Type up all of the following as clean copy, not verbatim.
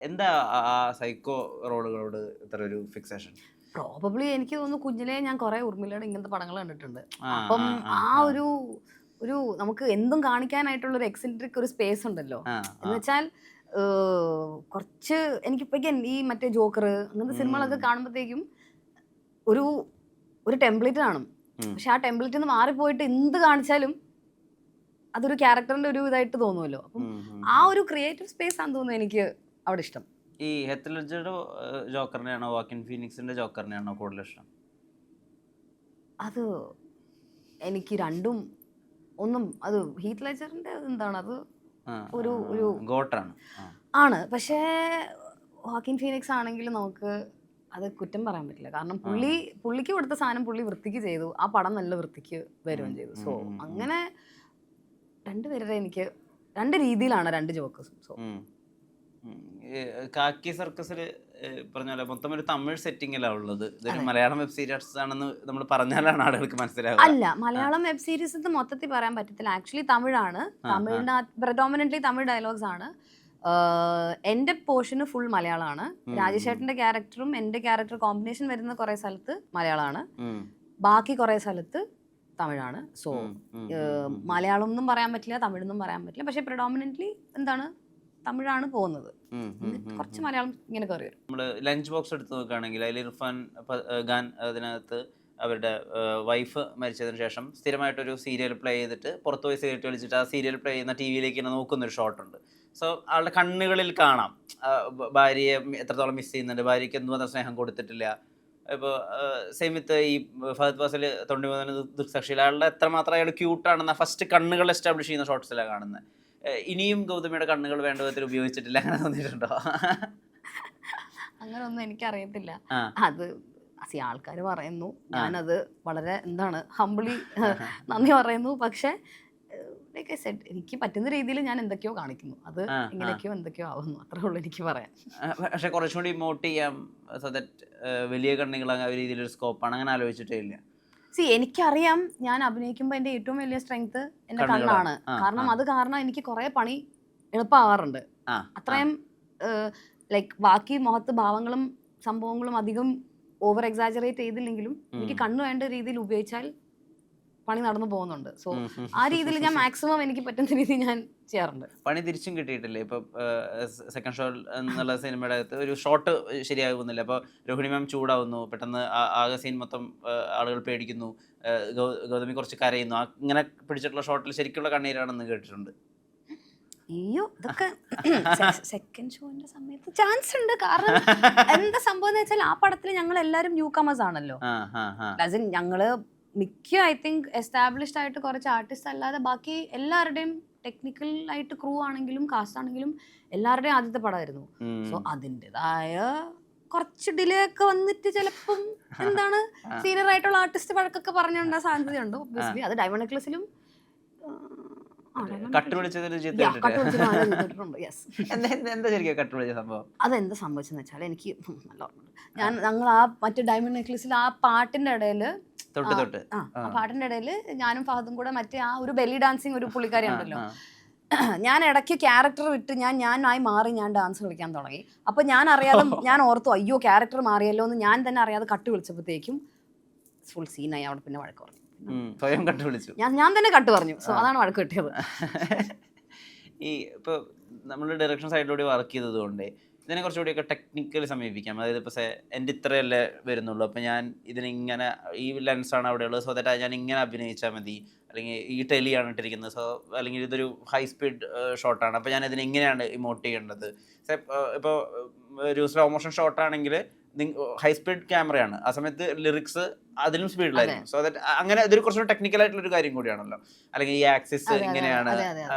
എന്താ ആ സൈക്കോ റോളുകളോട് ഇത്ര ഒരു ഫിക്സേഷൻ? പ്രോബബ്ലി എനിക്ക് തോന്നുന്നു കുഞ്ഞിലേ ഞാൻ കുറെ ഉർമിളയുടെ ഇങ്ങനത്തെ പടങ്ങൾ കണ്ടിട്ടുണ്ട്. ആ അപ്പം ആ ആ ആ ആ ഒരു ഒരു നമുക്ക് എന്തും കാണിക്കാനായിട്ടുള്ള ഒരു എക്സെൻട്രിക് ഒരു സ്പേസ് ഉണ്ടല്ലോ. ആ എന്ന് ആ വെച്ചാൽ കുറച്ച് എനിക്കിപ്പോ ഈ മറ്റേ ജോക്കർ അങ്ങനത്തെ സിനിമകളൊക്കെ ഉം, കാണുമ്പോഴത്തേക്കും ഒരു ഒരു ടെംപ്ലേറ്റ് കാണും. ഉം, പക്ഷെ ആ ടെംപ്ലേറ്റ് നിന്ന് മാറിപ്പോയിട്ട് എന്ത് കാണിച്ചാലും അതൊരു ക്യാരക്ടറിന്റെ ഒരു ഇതായിട്ട് തോന്നുമല്ലോ. അപ്പം ഉം, ഉം, ആ ഉം. ഒരു ക്രിയേറ്റീവ് സ്പേസ് ആണെന്ന് തോന്നുന്നു എനിക്ക് അവിടെ ഇഷ്ടം. ഈ ഹെത്ത് ലെഡ്ജറുടെ ജോക്കറിനെയാണോ വാക്കിൻ ഫീനിക്സിന്റെ ജോക്കറിനെയാണോ കൂടുതൽ ഇഷ്ടം? അത് എനിക്ക് രണ്ടും ഒന്നും അത് ഹീത്ത് ലെഡ്ജറിന്റെ എന്താണ് അത് ആ ഒരു ഒരു ഗോട്ടാണ്. ആ ആണ്. പക്ഷേ വാക്കിൻ ഫീനിക്സ് ആണെങ്കിൽ നമുക്ക് അത് കുറ്റം പറയാൻ പറ്റില്ല. കാരണം ആ പുള്ളിക്ക് കൊടുത്ത സാധനം പുള്ളി വൃത്തിക്ക് ചെയ്തു. ആ പടം നല്ല വൃത്തിക്ക് ഉം, വരികയും ചെയ്തു. ഉം, സോ ഉം, ഉം, അങ്ങനെ 2 പേരുടെ എനിക്ക് 2 രീതിയിലാണ് 2 ജോക്കേഴ്സും. സോ ഉം. ഈ കാക്കി സർക്കസിൽ പറഞ്ഞ പോലെ മൊത്തം ഒരു തമിഴ് സെറ്റിങ്ങിലാണ് ഉള്ളത്. ഇതൊരു അതെ. മലയാളം വെബ് സീരീസ് ആണെന്ന് നമ്മൾ പറഞ്ഞാലാണ് ആളുകൾക്ക് മനസ്സിലാവുക. അല്ല, ആ മലയാളം വെബ് സീരീസ് എന്ന് മൊത്തത്തിൽ പറയാൻ പറ്റത്തില്ല. ആക്ച്വലി തമിഴാണ്. ആ ആ പ്രെഡോമിനന്റ്ലി തമിഴ് ഡയലോഗ്സ് ആണ്. എന്റെ പോർഷന് ഫുൾ മലയാളമാണ്. ഉം, രാജേഷ് ഉം, ഏട്ടന്റെ ക്യാരക്ടറും എന്റെ ക്യാരക്ടർ കോമ്പിനേഷൻ വരുന്ന കുറെ സ്ഥലത്ത് മലയാളമാണ്. ഉം, ബാക്കി കുറെ സ്ഥലത്ത് തമിഴാണ്. സോ ഉം, ഉം, ഉം, ഉം, ഉം. മലയാളം എന്നും പറയാൻ പറ്റില്ല, തമിഴെന്നും പറയാൻ പറ്റില്ല. പക്ഷെ പ്രെഡോമിനന്റ്ലി എന്താണ് തമിഴാണ് പോകുന്നത്. ഉം, ഉം, എന്നിട്ട് ഉം, കുറച്ച് ഉം. മലയാളം ഇങ്ങനെ കയറി വരും. നമ്മൾ ലഞ്ച് ബോക്സ് എടുത്ത് നോക്കുകയാണെങ്കിൽ അതിൽ ഇർഫാൻ ഖാൻ അതിനകത്ത് അവരുടെ വൈഫ് മരിച്ചതിന് ശേഷം സ്ഥിരമായിട്ടൊരു സീരിയൽ പ്ലേ ചെയ്തിട്ട് പുറത്ത് പോയി സിഗരറ്റ് വലിച്ചിട്ട് ആ സീരിയൽ പ്ലേ ചെയ്യുന്ന ടി വിയിലേക്ക് ഇങ്ങനെ നോക്കുന്നൊരു ഷോട്ടുണ്ട്. സോ ആളുടെ കണ്ണുകളിൽ കാണാം ഭാര്യയെ എത്രത്തോളം മിസ് ചെയ്യുന്നുണ്ട്, ഭാര്യയ്ക്ക് എന്തുമാത്രം സ്നേഹം കൊടുത്തിട്ടില്ല. ഇപ്പോൾ സെയിം വിത്ത് ഈ ഫഹദ് ഫാസിൽ 99 ദൃക്സാക്ഷിയിൽ അയാളുടെ എത്രമാത്രം അയാൾ ക്യൂട്ടാണെന്ന ഫസ്റ്റ് കണ്ണുകൾ എസ്റ്റാബ്ലിഷ് ചെയ്യുന്ന ഷോട്ട്സിലാണ് കാണുന്നത്. ഇനിയും ഗൗതമിയുടെ കണ്ണുകൾ വേണ്ട വിധത്തിൽ ഉപയോഗിച്ചിട്ടില്ല, അങ്ങനെ തോന്നിയിട്ടുണ്ടോ? അങ്ങനൊന്നും എനിക്കറിയത്തില്ല. ആ അത് ആൾക്കാർ പറയുന്നു. ഞാനത് വളരെ എന്താണ് ഹംബിളി നന്ദി പറയുന്നു. പക്ഷേ ലൈക്ക് ഐ സെഡ് എനിക്ക് പറ്റുന്ന രീതിയിൽ ഞാൻ എന്തൊക്കെയോ കാണിക്കുന്നു. അത് ആ ആ എങ്ങനെയൊക്കെയോ എന്തൊക്കെയോ ആവുന്നു. അത്രേ ഉള്ളൂ എനിക്ക് പറയാൻ. പക്ഷെ കുറച്ചും കൂടി ഇമോട്ട് ചെയ്യാം. സോ ദാറ്റ് വലിയ കണ്ണികൾ ആ രീതിയിലൊരു സ്കോപ്പാണ്, അങ്ങനെ ആലോചിച്ചിട്ടേ ഇല്ല. എനിക്കറിയാം ഞാൻ അഭിനയിക്കുമ്പോൾ എൻ്റെ ഏറ്റവും വലിയ സ്ട്രെങ്ത് എൻ്റെ കണ്ണുകളാണ്. കണ്ണാണ്. ആ ആ അത് കാരണം എനിക്ക് കുറേ പണി എളുപ്പമാവാറുണ്ട്. ആ ആ അത്രയും ലൈക്ക് ബാക്കി മുഖത്ത് ഭാവങ്ങളും സംഭവങ്ങളും അധികം ഓവർ എക്സാജറേറ്റ് ചെയ്തില്ലെങ്കിലും എനിക്ക് കണ്ണ് വേണ്ട രീതിയിൽ ഉപയോഗിച്ചാൽ പണി നടന്നു പോകുന്നുണ്ട്. സോ ഉം, ഉം. ആ രീതിയിൽ ഞാൻ മാക്സിമം എനിക്ക് പറ്റുന്ന രീതിയിൽ ഞാൻ ചെയ്യാറുണ്ട്. പണി തിരിച്ചും കിട്ടിയിട്ടില്ലേ? ഇപ്പം സെക്കൻഡ് ഷോ എന്നുള്ള സിനിമയുടെ അകത്ത് ഒരു ഷോട്ട് ശരിയാകുന്നില്ല. അപ്പോൾ രോഹിണി മാം ചൂടാവുന്നു, പെട്ടെന്ന് ആകെ സീൻ മൊത്തം ആളുകൾ പേടിക്കുന്നു, ഗൗതമി കുറച്ച് കരയുന്നു. ഇങ്ങനെ പിടിച്ചിട്ടുള്ള ഷോട്ടിൽ ശരിക്കുള്ള കണ്ണീരാണെന്ന് കേട്ടിട്ടുണ്ട്. അയ്യോ ഇതൊക്കെ സെക്കൻഡ് ഷോന്റെ സമയത്ത് ചാൻസ് ഉണ്ട്. കാരണം എന്താ സംഭവം എന്ന് വെച്ചാൽ ആ പടത്തിൽ ഞങ്ങൾ എല്ലാവരും ന്യൂ കമേഴ്സ് ആണല്ലോ. ആ ആ ആ ഞങ്ങള് മിക്ക ഐ തിങ്ക് എസ്റ്റാബ്ലിഷ്ഡ് ആയിട്ട് കുറച്ച് ആർട്ടിസ്റ്റ് അല്ലാതെ ബാക്കി എല്ലാവരുടെയും ടെക്നിക്കൽ ആയിട്ട് ക്രൂ ആണെങ്കിലും കാസ്റ്റ് ആണെങ്കിലും എല്ലാവരുടെയും ആദ്യത്തെ പടമായിരുന്നു. സോ ഉം. അതിൻ്റെതായ കുറച്ച് ഡിലേ ഒക്കെ വന്നിട്ട് ചിലപ്പം എന്താണ് ആ സീനിയർ ആയിട്ടുള്ള ആർട്ടിസ്റ്റ് വഴക്കൊക്കെ പറഞ്ഞുണ്ടാകാൻ സാധ്യതയുണ്ട്. ആ ഒബ്വിയസ്ലി അത് ഡയമണ്ട് നെക്ലസിലും കട്ട് വിളിച്ചതിൽ ചീത്ത കേട്ടിട്ട് യെസ്. എന്താ എന്താ എന്താ ശരിക്കും കട്ട് വിളിച്ച സംഭവം? അതെന്താ സംഭവിച്ചെന്ന് വെച്ചാൽ എനിക്ക് നല്ല ഓർമ്മയുണ്ട്. ഞങ്ങൾ ആ മറ്റേ ഡയമണ്ട് നെക്ലസിൽ ആ പാട്ടിന്റെ ഇടയിൽ തൊട്ട് തൊട്ട് ആ പാട്ടിന്റെ ഇടയിൽ ഞാനും ഫഹദും കൂടെ മറ്റേ ആ ഒരു ബെല്ലി ഡാൻസിങ് ഒരു പുള്ളിക്കാരി ആ ഉണ്ടല്ലോ. ആ ഞാൻ ഇടയ്ക്ക് ക്യാരക്ടർ വിട്ട് ഞാനായി മാറി ഞാൻ ഡാൻസ് കളിക്കാൻ തുടങ്ങി. അപ്പൊ ഞാൻ അറിയാതെ ഞാൻ ഓർത്തു അയ്യോ ക്യാരക്ടർ മാറിയല്ലോ എന്ന് ഞാൻ തന്നെ അറിയാതെ കട്ട് വിളിച്ചപ്പോഴത്തേക്കും ഫുൾ സീനായി. അവിടെ പിന്നെ വഴക്ക് പറഞ്ഞു. സ്വയം കട്ട് വിളിച്ചു. ഞാൻ തന്നെ കട്ട് പറഞ്ഞു. സോ അതാണ് വഴക്ക് കിട്ടിയത്. ഈ ഇപ്പോൾ നമ്മൾ ഡയറക്ഷൻ സൈഡിലൂടെ വർക്ക് ചെയ്തത് കൊണ്ട് ഇതിനെ കുറച്ചുകൂടിയൊക്കെ ടെക്നിക്കലി സമീപിക്കാം. അതായത് ഇപ്പോൾ എൻ്റെ ഇത്രയല്ലേ വരുന്നുള്ളൂ, അപ്പോൾ ഞാൻ ഇതിനിങ്ങനെ ഈ ലെൻസാണ് അവിടെ ഉള്ളത്, സോ ദാറ്റ് ഞാൻ ഇങ്ങനെ അഭിനയിച്ചാൽ മതി, അല്ലെങ്കിൽ ഈ ടെലിയാണ് ഇട്ടിരിക്കുന്നത്, സോ അല്ലെങ്കിൽ ഇതൊരു ഹൈ സ്പീഡ് ഷോട്ടാണ്, അപ്പോൾ ഞാൻ ഇതിനെ ഇങ്ങനെയാണ് ഇമോട്ട് ചെയ്യേണ്ടത്. ഇപ്പോൾ ഒരു സ്ലോ മോഷൻ ഷോട്ടാണെങ്കിൽ ഹൈ സ്പീഡ് ക്യാമറയാണ്, ആ സമയത്ത് ലിറിക്സ് അതിലും സ്പീഡിലായിരിക്കും. സോ ദാറ്റ് അങ്ങനെ ഇതൊരു കുറച്ചുകൂടി ടെക്നിക്കൽ ആയിട്ടുള്ളൊരു കാര്യം കൂടിയാണല്ലോ. അല്ലെങ്കിൽ ഈ ആക്സിസ് ഇങ്ങനെയാണ്,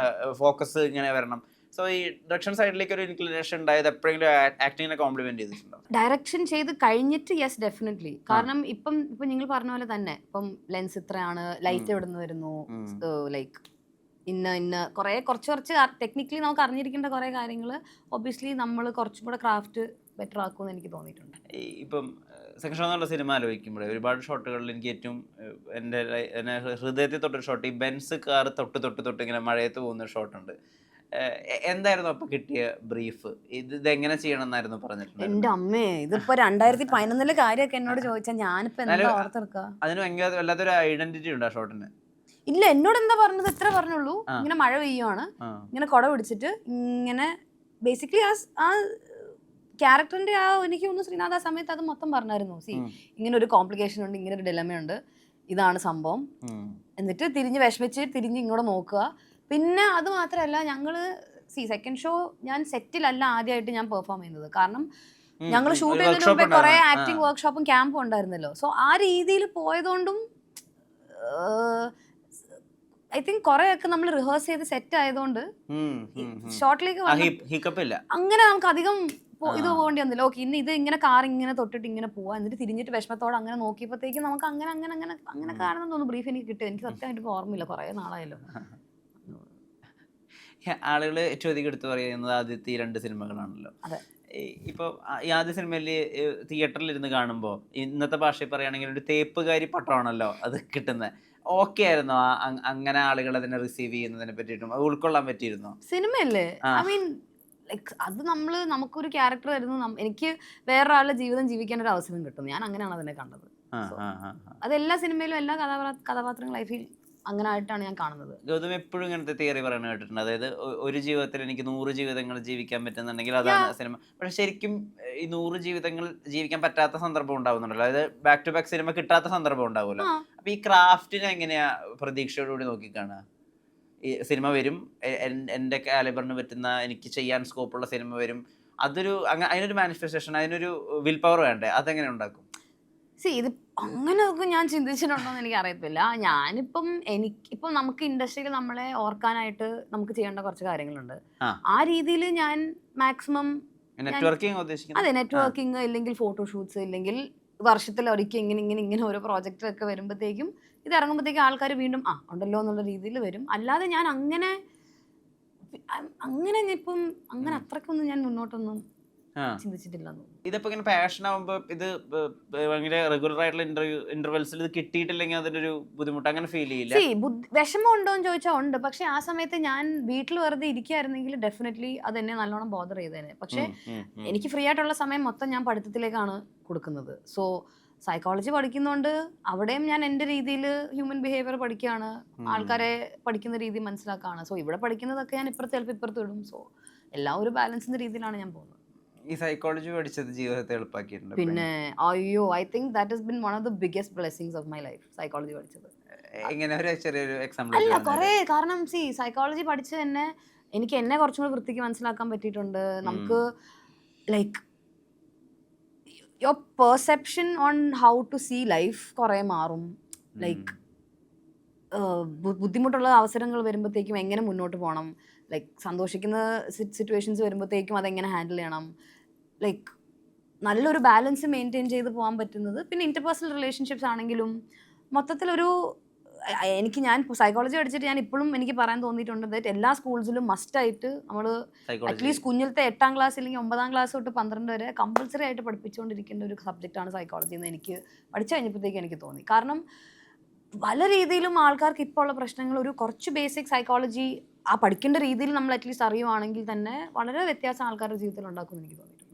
ഫോക്കസ് ഇങ്ങനെ വരണം. സോ ഈ ഡയറക്ഷൻ സൈഡിലേക്ക് ഒരു ഇൻക്ലിനേഷൻ ഉണ്ടായത് എപ്പോഴെങ്കിലും ആക്ടിങ്ങിനെ കോംപ്ലിമെന്റ് ചെയ്തിട്ടുണ്ടോ? ഡയറക്ഷൻ ചെയ്ത് കഴിഞ്ഞിട്ട് യെസ് ഡെഫിനറ്റ്ലി. കാരണം ഇപ്പം നിങ്ങൾ പറഞ്ഞ പോലെ തന്നെ ഇപ്പം ലെൻസ് ഇത്രയാണ്, ലൈറ്റ് എവിടെ നിന്ന് വരുന്നു, ലൈക്ക് ഇന്ന കുറച്ച് ടെക്നിക്കലി നമുക്ക് അറിഞ്ഞിരിക്കേണ്ട കുറേ കാര്യങ്ങൾ ഒബ്വിയസ്ലി നമ്മൾ കുറച്ചും കൂടെ ക്രാഫ്റ്റ് ബെറ്റർ ആക്കുമെന്ന് എനിക്ക് തോന്നിയിട്ടുണ്ട്. ഇപ്പം സെക്കൻഡ് ഷോ എന്നുള്ള സിനിമ ആലോചിക്കുമ്പോഴേ ഒരുപാട് ഷോട്ടുകളിൽ എനിക്ക് ഏറ്റവും എന്നെ ഹൃദയത്തിൽ തൊട്ടൊരു ഷോട്ട്, ഈ ബെൻസ് കാർ തൊട്ട് തൊട്ട് തൊട്ട് ഇങ്ങനെ മഴയത്ത് പോകുന്ന ഷോട്ടുണ്ട്. എന്തായിരുന്നു അപ്പൊ കിട്ടിയ ബ്രീഫ്? ഇതെങ്ങനെ ചെയ്യണം എന്നായിരുന്നു പറഞ്ഞിട്ടുണ്ടായിരുന്നത്? എന്റെ അമ്മേ, ഇതിപ്പോ 2011 കാര്യമൊക്കെ എന്നോട് ചോദിച്ചാൽ ഞാനിപ്പോ എന്താ എന്നാലും ഓർത്തെടുക്ക. അതിന് ഭയങ്കര വല്ലാത്തൊരു ഐഡന്റിറ്റി ഉണ്ട് ആ ഷോട്ടിന്. ഇല്ല, എന്നോട് എന്താ പറഞ്ഞത് ഇത്ര പറഞ്ഞുള്ളൂ. ആ. ഇങ്ങനെ മഴ പെയ്യുവാണ്, ആ. ഇങ്ങനെ കുട പിടിച്ചിട്ട് ഇങ്ങനെ ബേസിക്കലി ആ ക്യാരക്ടറിന്റെ എനിക്ക് തോന്നുന്നു ശ്രീനാഥ് ആ സമയത്ത് അത് മൊത്തം പറഞ്ഞായിരുന്നു. സി, ഇങ്ങനെ ഒരു കോംപ്ലിക്കേഷൻ ഉണ്ട്, ഇങ്ങനെ ഒരു ഡിലമയുണ്ട്, ഇതാണ് സംഭവം. എന്നിട്ട് തിരിഞ്ഞ് വിഷമിച്ച് തിരിഞ്ഞ് ഇങ്ങോട്ട് നോക്കുക. പിന്നെ അത് മാത്രമല്ല, ഞങ്ങള് സെക്കൻഡ് ഷോ ഞാൻ സെറ്റിലല്ല ആദ്യമായിട്ട് ഞാൻ പെർഫോം ചെയ്യുന്നത്. കാരണം ഞങ്ങൾ ഷൂട്ട് ചെയ്യുന്നതിന് മുമ്പേ കുറെ ആക്ടിങ് വർക്ക്ഷോപ്പും ക്യാമ്പും ഉണ്ടായിരുന്നല്ലോ. സോ ആ രീതിയിൽ പോയതുകൊണ്ടും ഐ തിങ്ക് കുറെയൊക്കെ നമ്മൾ റിഹേഴ്സ് ചെയ്ത് സെറ്റ് ആയതുകൊണ്ട് ഷോർട്ടിലേക്ക് അങ്ങനെ നമുക്ക് അധികം ഇത് പോകേണ്ടി വന്നില്ല. ഓക്കെ, ഇന്ന് ഇത് ഇങ്ങനെ കാർ ഇങ്ങനെ തൊട്ടിട്ട് ഇങ്ങനെ പോവാ, എന്നിട്ട് തിരിഞ്ഞിട്ട് വിഷമത്തോടെ അങ്ങനെ നോക്കിയപ്പോഴത്തേക്കും നമുക്ക് അങ്ങനെ അങ്ങനെ അങ്ങനെ അങ്ങനെ കാരണം തോന്നുന്നു ബ്രീഫ് എനിക്ക് കിട്ടിയത്. എനിക്ക് സത്യമായിട്ട് ഓർമ്മയില്ല, കുറേ നാളായല്ലോ. ആളുകൾ ചോദ്യം എടുത്ത് പറയുന്നത് ആദ്യത്തെ 2 സിനിമകളാണല്ലോ. ഇപ്പോൾ ഈ ആദ്യ സിനിമയിൽ തിയേറ്ററിൽ ഇരുന്ന് കാണുമ്പോൾ ഇന്നത്തെ ഭാഷയിൽ പറയുകയാണെങ്കിൽ ഒരു തേപ്പുകാരി പട്ടമാണല്ലോ അത് കിട്ടുന്നത്. ഓക്കെ ആയിരുന്നോ അങ്ങനെ ആളുകൾ അതിനെ റിസീവ് ചെയ്യുന്നതിനെ പറ്റിയിട്ടും അത് ഉൾക്കൊള്ളാൻ പറ്റിയിരുന്നോ? സിനിമയല്ലേ, ഐ മീൻ ലൈക്ക് അത് നമുക്കൊരു ക്യാരക്ടർ വരുന്നു, എനിക്ക് വേറൊരാളുടെ ജീവിതം ജീവിക്കാൻ ഒരു അവസരം കിട്ടും. ഞാൻ അങ്ങനെയാണ് അതിനെ കണ്ടത്. അതെല്ലാ സിനിമയിലും എല്ലാ കഥാപാത്രങ്ങൾ ലൈഫിൽ അങ്ങനെ ആയിട്ടാണ് ഞാൻ കാണുന്നത്. ഗൗതം എപ്പോഴും ഇങ്ങനത്തെ തിയറി പറയുന്നത് കേട്ടിട്ടുണ്ട്. അതായത് ഒരു ജീവിതത്തിൽ എനിക്ക് 100 ജീവിതങ്ങൾ ജീവിക്കാൻ പറ്റുന്നുണ്ടെങ്കിൽ അതാണ് സിനിമ. പക്ഷെ ശരിക്കും ഈ 100 ജീവിതങ്ങൾ ജീവിക്കാൻ പറ്റാത്ത സന്ദർഭം ഉണ്ടാവുന്നുണ്ടല്ലോ. അതായത് ബാക്ക് ടു ബാക്ക് സിനിമ കിട്ടാത്ത സന്ദർഭം ഉണ്ടാവുമല്ലോ. അപ്പൊ ഈ ക്രാഫ്റ്റിനെ എങ്ങനെയാ പ്രതീക്ഷയോടുകൂടി നോക്കിക്കാണുക? ഈ സിനിമ വരും, എൻ്റെ കാലിബറിന് പറ്റുന്ന എനിക്ക് ചെയ്യാൻ സ്കോപ്പുള്ള സിനിമ വരും, അതിനൊരു മാനിഫെസ്റ്റേഷൻ, അതിനൊരു വിൽ പവർ വേണ്ടേ? അതെങ്ങനെ ഉണ്ടാക്കും? ഇത് അങ്ങനെയൊക്കെ ഞാൻ ചിന്തിച്ചിട്ടുണ്ടോന്ന് എനിക്ക് അറിയത്തില്ല. ഞാനിപ്പം എനിക്കിപ്പം നമുക്ക് ഇൻഡസ്ട്രിയിൽ നമ്മളെ ഓർക്കാനായിട്ട് നമുക്ക് ചെയ്യേണ്ട കുറച്ച് കാര്യങ്ങളുണ്ട്. ആ രീതിയിൽ ഞാൻ മാക്സിമം അതെ, നെറ്റ്വർക്കിംഗ്, ഇല്ലെങ്കിൽ ഫോട്ടോഷൂട്ട്സ്, ഇല്ലെങ്കിൽ വർഷത്തിലൊരിക്കൽ ഇങ്ങനെ ഓരോ പ്രോജക്റ്റ് ഒക്കെ വരുമ്പോഴത്തേക്കും ഇത് ഇറങ്ങുമ്പോഴത്തേക്കും ആൾക്കാർ വീണ്ടും ഉണ്ടല്ലോ എന്നുള്ള രീതിയിൽ വരും. അല്ലാതെ ഞാൻ അങ്ങനെ ഇപ്പം അങ്ങനെ അത്രയ്ക്കൊന്നും ഞാൻ മുന്നോട്ടൊന്നും ചിന്തിച്ചിട്ടില്ല. ഇതിപ്പോ ഇങ്ങനെ പാഷൻ ആവുമ്പോ ഇത് ഭയങ്കര റെഗുലർ ആയിട്ടുള്ള ഇന്റർവെൽസിൽ ഇത് കിട്ടിയിട്ടില്ലെങ്കിൽ അതിനൊരു ബുദ്ധിമുട്ട് അങ്ങനെ ഫീൽ ചെയ്യില്ല? വിഷമം ഉണ്ടോന്ന് ചോദിച്ചാൽ ഉണ്ട്. പക്ഷെ ആ സമയത്ത് ഞാൻ വീട്ടിൽ വെറുതെ ഇരിക്കുകയായിരുന്നെങ്കിൽ ഡെഫിനറ്റ്ലി അത് എന്നെ നല്ലോണം ബോദർ ചെയ്തേനെ. പക്ഷെ എനിക്ക് ഫ്രീ ആയിട്ടുള്ള സമയം മൊത്തം ഞാൻ പഠിത്തത്തിലേക്കാണ് കൊടുക്കുന്നത്. സോ സൈക്കോളജി പഠിക്കുന്നതുകൊണ്ട് അവിടെയും ഞാൻ എൻ്റെ രീതിയിൽ ഹ്യൂമൻ ബിഹേവിയർ പഠിക്കുകയാണ്, ആൾക്കാരെ പഠിക്കുന്ന രീതി മനസ്സിലാക്കുകയാണ്. സോ ഇവിടെ പഠിക്കുന്നതൊക്കെ ഞാൻ ഇപ്പുറത്ത് ചിലപ്പോൾ ഇപ്പുറത്ത് വിടും. സോ എല്ലാം ഒരു ബാലൻസിന്റെ രീതിയിലാണ് ഞാൻ പോകുന്നത്. ഈ സൈക്കോളജി പഠിച്ചത് ജീവിതത്തെ എളുപ്പാക്കിയിട്ടുണ്ട്. പിന്നെ അയ്യോ, I think that has been one of the biggest blessings of my life. Psychology പഠിച്ചത് ചെറിയൊരു എക്സാമ്പിൾ അല്ല, കുറേ കാരണം സൈക്കോളജി പഠിച്ച് തന്നെ എനിക്ക് എന്നെ കുറച്ചും കൂടി വൃത്തിക്ക് മനസ്സിലാക്കാൻ പറ്റിയിട്ടുണ്ട്. നമുക്ക് like your perception on how to see life കുറേ മാറും. ലൈക്ക് ബുദ്ധിമുട്ടുള്ള അവസരങ്ങൾ വരുമ്പോഴത്തേക്കും എങ്ങനെ മുന്നോട്ട് പോകണം, ലൈക്ക് സന്തോഷിക്കുന്ന സിറ്റുവേഷൻസ് വരുമ്പോഴത്തേക്കും അതെങ്ങനെ ഹാൻഡിൽ ചെയ്യണം, ലൈക്ക് നല്ലൊരു ബാലൻസ് മെയിൻറ്റെയിൻ ചെയ്ത് പോകാൻ പറ്റുന്നത്. പിന്നെ ഇന്റർപേഴ്സണൽ റിലേഷൻഷിപ്സ് ആണെങ്കിലും മൊത്തത്തിലൊരു ഞാൻ സൈക്കോളജി പഠിച്ചിട്ട് ഞാൻ ഇപ്പോഴും എനിക്ക് പറയാൻ തോന്നിയിട്ടുണ്ട് ദാറ്റ് എല്ലാ സ്കൂൾസിലും മസ്റ്റായിട്ട് നമ്മൾ അറ്റ്ലീസ്റ്റ് കുഞ്ഞിലത്തെ 8ാം ക്ലാസ് അല്ലെങ്കിൽ 9ാം ക്ലാസ് തൊട്ട് 12 വരെ കമ്പൾസറി ആയിട്ട് പഠിപ്പിച്ചുകൊണ്ടിരിക്കേണ്ട ഒരു സബ്ജക്റ്റാണ് സൈക്കോളജി എന്ന് എനിക്ക് പഠിച്ചു കഴിഞ്ഞപ്പോഴത്തേക്ക് എനിക്ക് തോന്നി. കാരണം പല രീതിയിലും ആൾക്കാർക്ക് ഇപ്പോൾ ഉള്ള പ്രശ്നങ്ങൾ ഒരു കുറച്ച് ബേസിക് സൈക്കോളജി പഠിക്കേണ്ട രീതിയിൽ നമ്മൾ അറ്റ്ലീസ്റ്റ് അറിയുവാണെങ്കിൽ തന്നെ വളരെ വ്യത്യാസം ആൾക്കാരുടെ ജീവിതത്തിൽ ഉണ്ടാക്കുമെന്ന് എനിക്ക് തോന്നി.